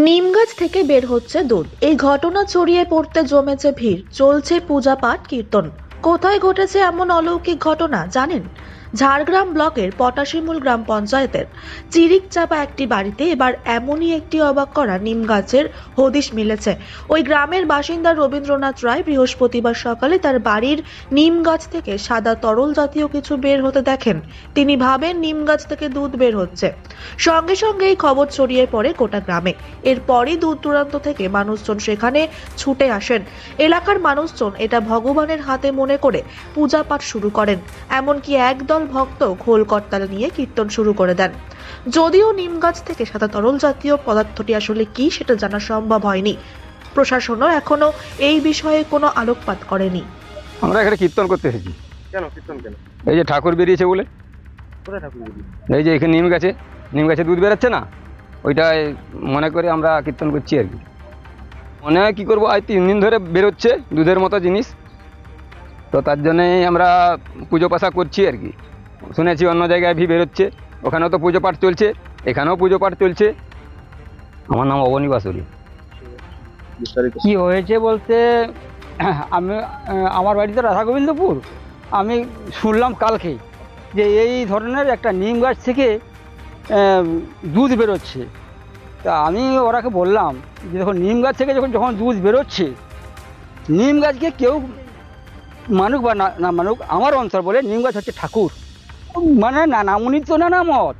নিম গাছ থেকে বের হচ্ছে দুধ। এই ঘটনা ছড়িয়ে পড়তে জমেছে ভিড়, চলছে পূজা পাঠ কীর্তন। কোথায় ঘটেছে এমন অলৌকিক ঘটনা জানেন? ঝাড়গ্রাম ব্লকের পটাশিমুল গ্রাম পঞ্চায়েতের চিরিকচাপা একটি বাড়িতে এবার এমনই একটি অবাক করা নিম গাছের হদিশ মিলেছে। ওই গ্রামের বাসিন্দা রবীন্দ্রনাথ রায় বৃহস্পতিবার সকালে তার বাড়ির নিম গাছ থেকে সাদা তরল জাতীয় কিছু বের হতে দেখেন। তিনি ভাবেন নিম গাছ থেকে দুধ বের হচ্ছে। সঙ্গে সঙ্গে এই খবর ছড়িয়ে পড়ে গোটা গ্রামে। এরপরই দূর দূরান্ত থেকে মানুষজন সেখানে ছুটে আসেন। এলাকার মানুষজন এটা ভগবানের হাতে মনে করে পূজা পাঠ শুরু করেন। এমনকি একদল ভক্ত খোল করতাল নিয়ে কীর্তন শুরু করে দেন। যদিও নিম গাছ থেকে সাদা তরল জাতীয় পদার্থটি আসলে কি সেটা জানা সম্ভব হয়নি। প্রশাসনও এখনো এই বিষয়ে কোনো আলোকপাত করেনি। আমরা এখানে কীর্তন করতে এসেছি। কেন কীর্তন কেন? এই যে ঠাকুর বেরিয়েছে বলে। কোথায় ঠাকুর বেরিয়েছে? এই যে এখানে নিম গাছে দুধ বেরোচ্ছে না, ওইটাই মনে করে আমরা কীর্তন করছি আর কি। মনে হয় কী করবো, আজ 3 দিন ধরে বেরোচ্ছে দুধের মতো জিনিস, তো তার জন্যেই আমরা পুজো পাশা করছি আর কি। শুনেছি অন্য জায়গায় বেরোচ্ছে, ওখানেও তো পুজো পাঠ চলছে, এখানেও পুজো পাঠ চলছে। আমার নাম অবনী বাসুরি। বিস্তারিত কি হয়েছে বলতে আমি আমার বাড়ি তো রাধা গোবিন্দপুর। আমি শুনলাম কালকে যে এই ধরনের একটা নিম গাছ থেকে দুধ বেরোচ্ছে। তা আমি ওরাকে বললাম যে দেখো, নিম গাছ থেকে যখন দুধ বেরোচ্ছে, নিম গাছকে কেউ মানুক বা না মানুক, আমার অঞ্চল বলে নিম গাছ হচ্ছে ঠাকুর। মানে নানামুনি তো নানা মত।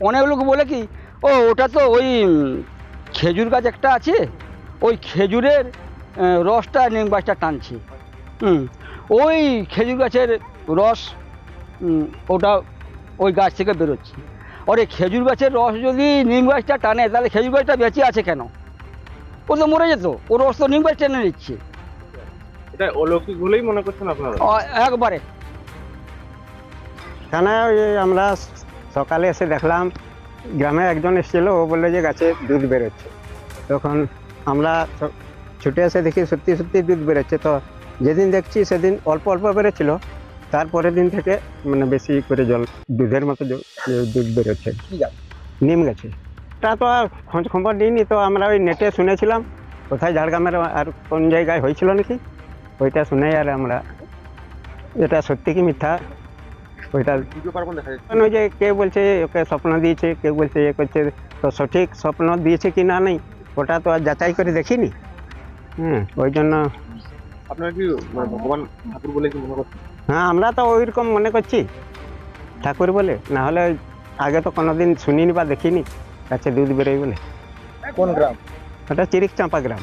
অনেক লোক বলে কি, ওটা তো ওই খেজুর গাছ একটা আছে, ওই খেজুরের রসটা নিম গাছটা টানছে। ওই খেজুর গাছের রস ওটা ওই গাছ থেকে বেরোচ্ছে। ওরে খেজুর গাছের রস যদি নিম গাছটা টানে, তাহলে খেজুর গাছটা বেঁচে আছে কেন? ও তো মরে যেত, ও রস তো নিম গাছ টেনে নিচ্ছে। এটা অলৌকিক বলেই মনে করছেন আপনারা? একবারে। এখানে ওই আমরা সকালে এসে দেখলাম, গ্রামে একজন এসেছিল, ও বললো যে গাছে দুধ বেরোচ্ছে। তখন আমরা ছুটে এসে দেখি সত্যি সত্যি দুধ বেরোচ্ছে। তো যেদিন দেখছি সেদিন অল্প অল্প বেরোচ্ছিল, তারপরের দিন থেকে মানে বেশি করে জল দুধের মতো দুধ বেরোচ্ছে। নিম গাছে তা তো আর খোঁজ খবর নিইনি, তো আমরা ওই নেটে শুনেছিলাম, কোথায় ঝাড়গ্রামের আর কোন জায়গায় হয়েছিল নাকি, ওইটা শুনেই আর আমরা এটা সত্যি কি মিথ্যা ওইটা পুজো পার্বণ দেখা যাচ্ছে। ওই যে কেউ বলছে ওকে স্বপ্ন দিয়েছে, কেউ বলছে এ করছে, তো সঠিক স্বপ্ন দিয়েছে কি না নেই ওটা তো আর যাচাই করে দেখিনি। ওই জন্য আপনারা কি ভগবান ঠাকুর বলে কি মনে করছেন? হ্যাঁ, আমরা তো ওইরকম মনে করছি ঠাকুর বলে, না হলে আগে তো কোনোদিন শুনিনি বা দেখিনি গাছে দুধ বেরোয় বলে। কোন গ্রাম? ওটা চিরিকচাপা গ্রাম।